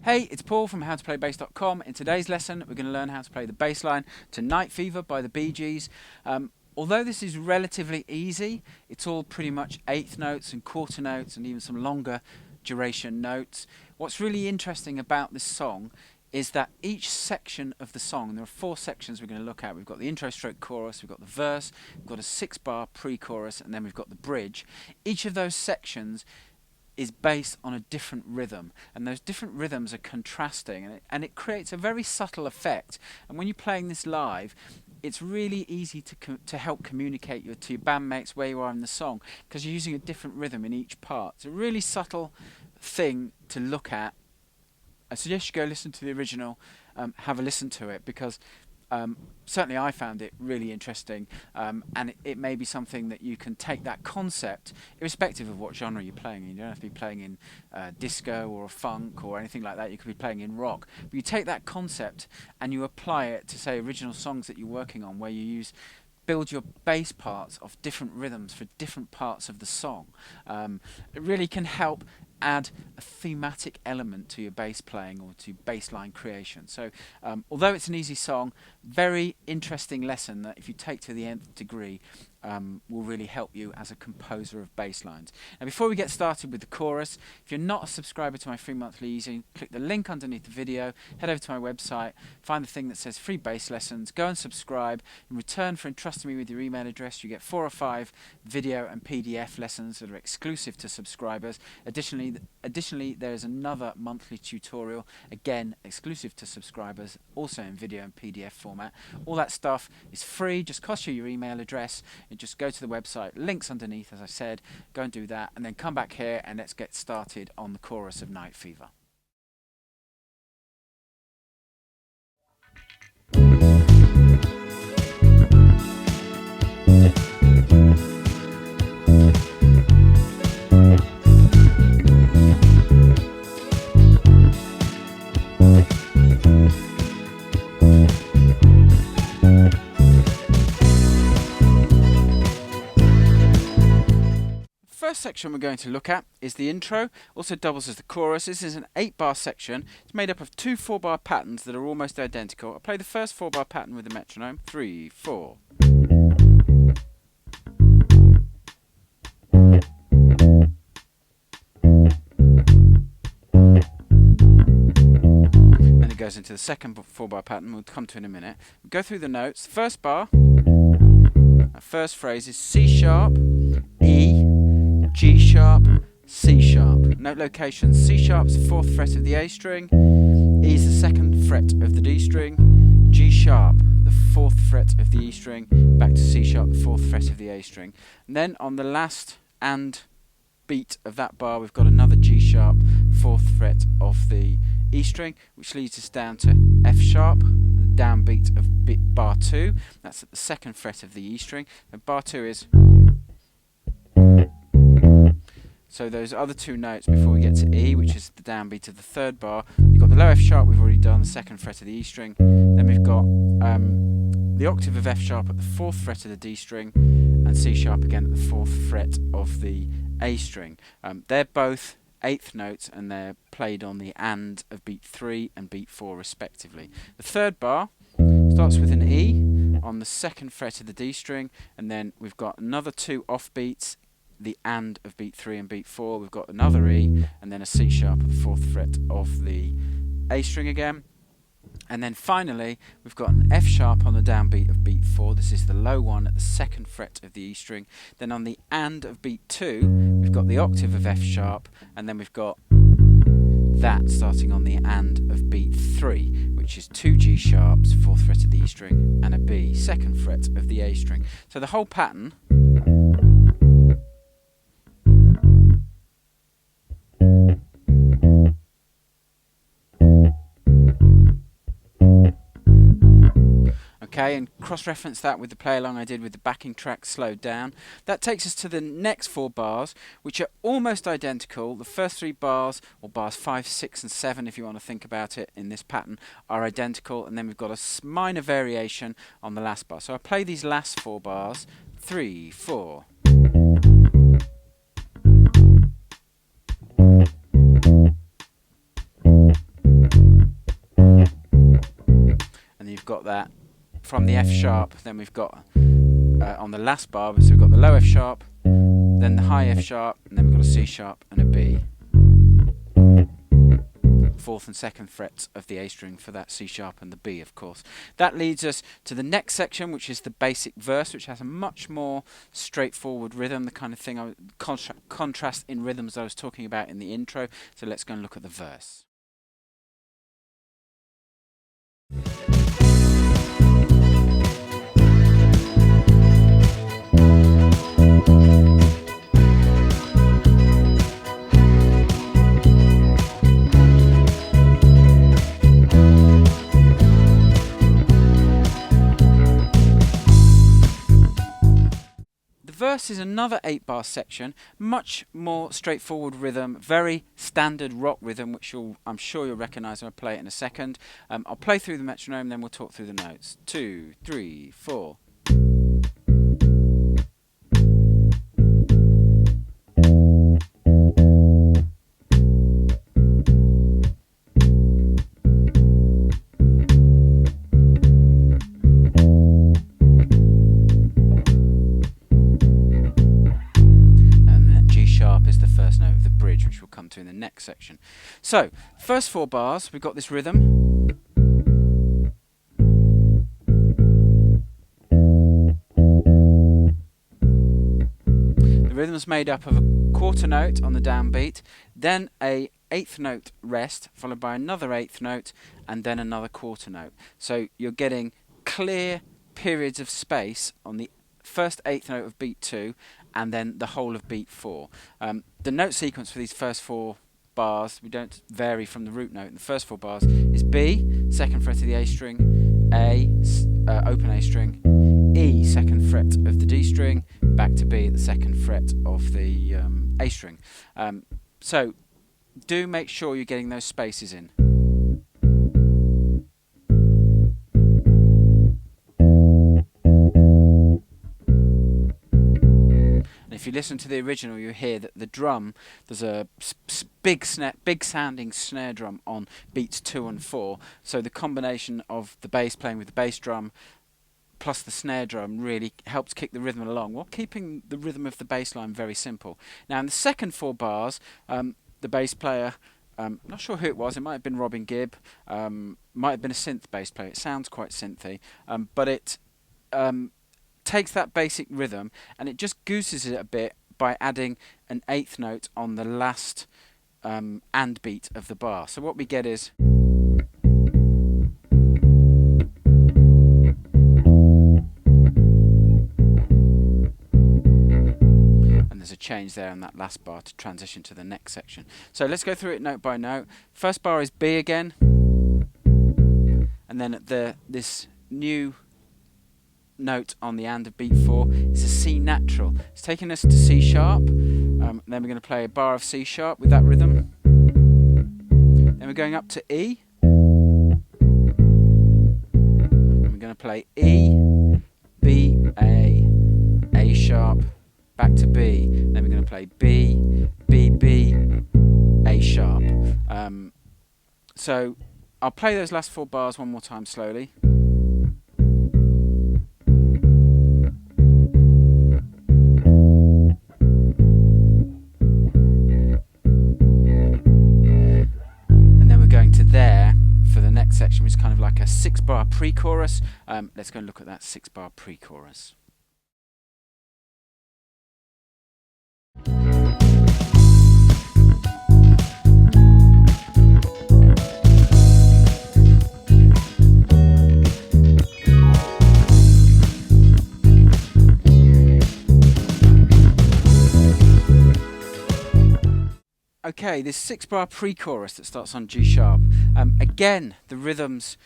Hey, it's Paul from howtoplaybassdotcom. In today's lesson, we're going to learn how to play the bass line to Night Fever by the Bee Gees. Although this is relatively easy, it's all pretty much eighth notes and quarter notes and even some longer duration notes. What's really interesting about this song is that each section of the song, and there are four sections we're going to look at. We've got the intro stroke chorus, we've got the verse, we've got a 6-bar pre-chorus, and then we've got the bridge. Each of those sections is based on a different rhythm, and those different rhythms are contrasting, and it creates a very subtle effect. And when you're playing this live, it's really easy to help communicate to your bandmates where you are in the song, because you're using a different rhythm in each part. It's a really subtle thing to look at. I suggest you go listen to the original, have a listen to it, because certainly I found it really interesting, and it may be something that you can take that concept, irrespective of what genre you're playing in. You don't have to be playing in disco or funk or anything like that. You could be playing in rock. But you take that concept and you apply it to, say, original songs that you're working on, where you build your bass parts of different rhythms for different parts of the song. It really can help add a thematic element to your bass playing or to bass line creation. So although it's an easy song, very interesting lesson that if you take to the nth degree will really help you as a composer of bass lines. Now before we get started with the chorus, if you're not a subscriber to my free monthly easy, click the link underneath the video, head over to my website, find the thing that says free bass lessons, go and subscribe. In return for entrusting me with your email address, you get 4 or 5 video and PDF lessons that are exclusive to subscribers. Additionally, there is another monthly tutorial, again exclusive to subscribers, also in video and PDF format. All that stuff is free, just costs you your email address. And just go to the website, links underneath, as I said, go and do that, and then come back here and let's get started on the chorus of Night Fever. First section we're going to look at is the intro, also doubles as the chorus. This is an 8-bar section. It's made up of 2 4-bar patterns that are almost identical. I'll play the first 4-bar pattern with the metronome. 3, 4. Then it goes into the second 4-bar pattern, we'll come to in a minute. We'll go through the notes. The first bar, our first phrase is C sharp, E, G sharp, C sharp. Note location: C sharp's the 4th fret of the A string, E is the 2nd fret of the D string, G sharp the 4th fret of the E string, back to C sharp the 4th fret of the A string. And then on the last and beat of that bar we've got another G sharp, 4th fret of the E string, which leads us down to F sharp, the downbeat of bar 2. That's at the 2nd fret of the E string, and bar 2 is. So those other 2 notes before we get to E, which is the downbeat of the 3rd bar. You've got the low F sharp, we've already done, the 2nd fret of the E string. Then we've got the octave of F sharp at the 4th fret of the D string, and C sharp again at the 4th fret of the A string. They're both 8th notes, and they're played on the and of beat 3 and beat 4 respectively. The 3rd bar starts with an E on the 2nd fret of the D string, and then we've got another 2 offbeats, the and of beat 3 and beat 4. We've got another E and then a C sharp at the 4th fret of the A string again. And then finally we've got an F sharp on the downbeat of beat 4. This is the low one at the 2nd fret of the E string. Then on the and of beat 2 we've got the octave of F sharp, and then we've got that starting on the and of beat 3, which is 2 G sharps, 4th fret of the E string, and a B, 2nd fret of the A string. So the whole pattern and cross-reference that with the play-along I did with the backing track slowed down. That takes us to the next 4 bars, which are almost identical. The first 3 bars, or bars 5, 6 and 7 if you want to think about it in this pattern, are identical, and then we've got a minor variation on the last bar. So I'll play these last 4 bars. 3, 4. got that from the F sharp. Then we've got on the last bar, so we've got the low F sharp, then the high F sharp, and then we've got a C sharp and a B. Fourth and second frets of the A string for that C sharp and the B, of course. That leads us to the next section, which is the basic verse, which has a much more straightforward rhythm, the kind of thing, contrast in rhythms I was talking about in the intro. So let's go and look at the verse. Verse is another 8-bar section, much more straightforward rhythm, very standard rock rhythm, which I'm sure you'll recognise when I play it in a second. I'll play through the metronome, then we'll talk through the notes. 2, 3, 4. Which we'll come to in the next section. So, first 4 bars, we've got this rhythm. The rhythm is made up of a quarter note on the downbeat, then a 8th note rest, followed by another 8th note, and then another quarter note. So you're getting clear periods of space on the first 8th note of beat 2, and then the whole of beat 4. The note sequence for these first 4 bars, we don't vary from the root note. The first 4 bars is B, second fret of the A string, A, open A string, E, second fret of the D string, back to B at the second fret of the A string. So do make sure you're getting those spaces in. If you listen to the original, you hear that the drum, there's a big sounding snare drum on beats 2 and 4. So the combination of the bass playing with the bass drum plus the snare drum really helps kick the rhythm along, while keeping the rhythm of the bass line very simple. Now in the second 4 bars, the bass player, I'm not sure who it was, it might have been Robin Gibb, might have been a synth bass player, it sounds quite synthy, but it takes that basic rhythm and it just gooses it a bit by adding an 8th note on the last and beat of the bar. So what we get is, and there's a change there on that last bar to transition to the next section. So let's go through it note by note. First bar is B again, and then at this new note on the and of beat 4 is a C natural. It's taking us to C sharp, then we're going to play a bar of C sharp with that rhythm, then we're going up to E, and we're going to play E, B, A sharp, back to B, then we're going to play B, B, B, A sharp. So I'll play those last 4 bars one more time slowly. Section, which is kind of like a 6-bar pre-chorus. Let's go and look at that 6-bar pre-chorus. Okay, this 6-bar pre-chorus that starts on G sharp. Again, the rhythm's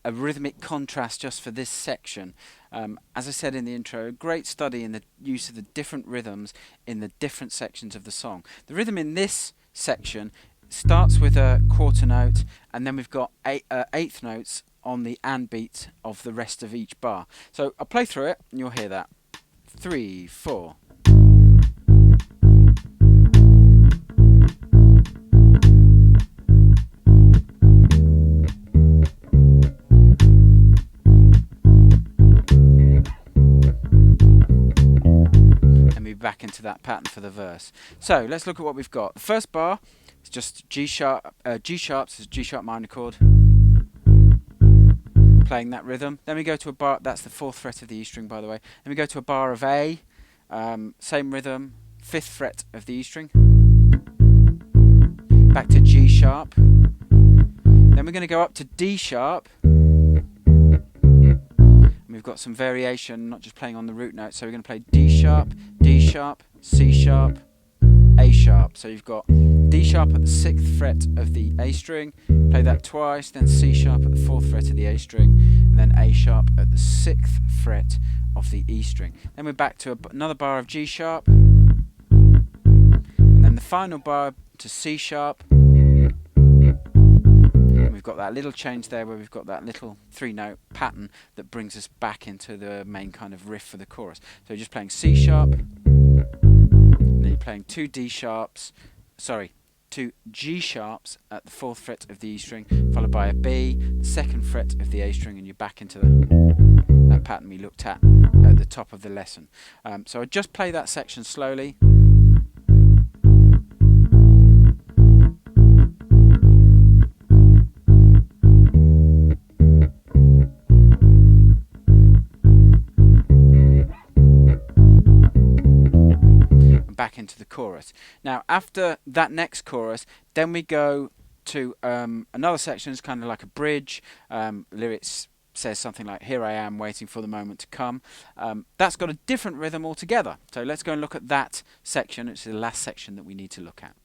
a rhythmic contrast just for this section. As I said in the intro, a great study in the use of the different rhythms in the different sections of the song. The rhythm in this section starts with a quarter note, and then we've got 8th notes on the and beat of the rest of each bar. So I'll play through it, and you'll hear that. 3, 4. pattern for the verse. So let's look at what we've got. The first bar is just G sharp, G sharps is a G sharp minor chord, playing that rhythm. Then we go to a bar, that's the 4th fret of the E string, by the way. Then we go to a bar of A, same rhythm, 5th fret of the E string, back to G sharp. Then we're going to go up to D sharp. We've got some variation, not just playing on the root note, so we're going to play D sharp, C sharp, A sharp. So you've got D sharp at the 6th fret of the A string, play that twice, then C sharp at the 4th fret of the A string, and then A sharp at the 6th fret of the E string. Then we're back to another bar of G sharp, and then the final bar to C sharp. We've got that little change there where we've got that little 3-note pattern that brings us back into the main kind of riff for the chorus. So you're just playing C sharp, and then you're playing 2 G sharps at the 4th fret of the E string, followed by a B, the 2nd fret of the A string, and you're back into that pattern we looked at the top of the lesson. So I just play that section slowly. Back into the chorus. Now after that next chorus, then we go to another section. It's kind of like a bridge. Lyrics says something like, "Here I am waiting for the moment to come." That's got a different rhythm altogether. So let's go and look at that section. It's the last section that we need to look at.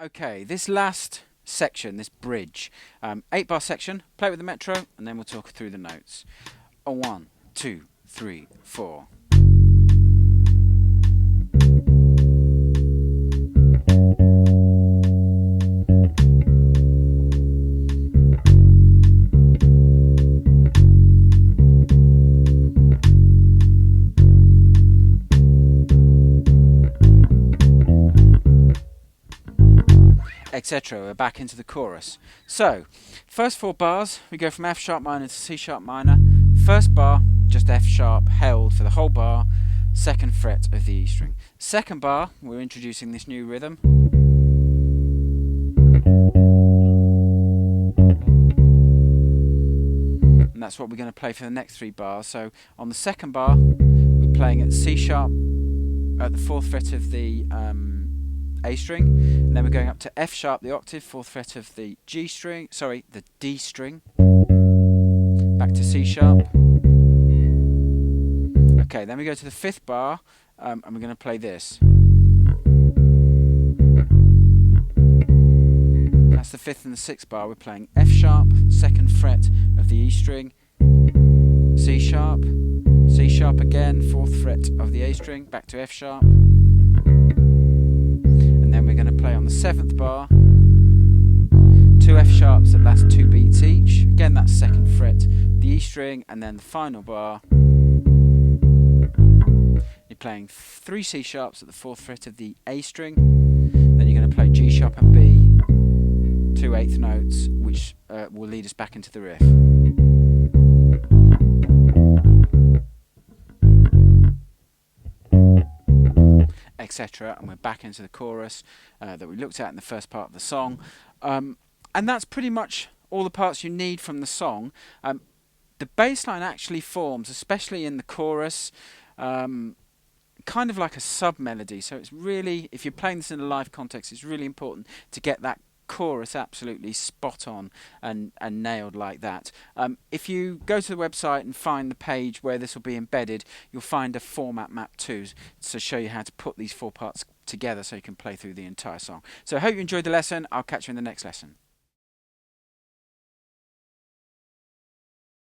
Okay, this last section, this bridge, 8-bar section, play it with the metro, and then we'll talk through the notes. 1, 2, 3, 4. Etc. We're back into the chorus. So, first 4 bars, we go from F sharp minor to C sharp minor. First bar, just F sharp held for the whole bar, 2nd fret of the E string. Second bar, we're introducing this new rhythm. And that's what we're going to play for the next 3 bars. So, on the second bar, we're playing at C sharp at the 4th fret of the A string, and then we're going up to F sharp, the octave, 4th fret of the G string, sorry, the D string, back to C sharp. Okay, then we go to the 5th bar, and we're going to play this. That's the 5th and the 6th bar. We're playing F sharp, 2nd fret of the E string, C sharp again, 4th fret of the A string, back to F sharp. And then we're going to play on the 7th bar, 2 F sharps that last 2 beats each. Again, that's 2nd fret, the E string, and then the final bar. You're playing 3 C sharps at the 4th fret of the A string. Then you're going to play G sharp and B, 2 8th notes, which will lead us back into the riff. Etc. And we're back into the chorus that we looked at in the first part of the song. And that's pretty much all the parts you need from the song. The bass line actually forms, especially in the chorus, kind of like a sub-melody. So it's really, if you're playing this in a live context, it's really important to get that chorus absolutely spot on and nailed like that. If you go to the website and find the page where this will be embedded, you'll find a format map too to show you how to put these 4 parts together so you can play through the entire song. So I hope you enjoyed the lesson. I'll catch you in the next lesson.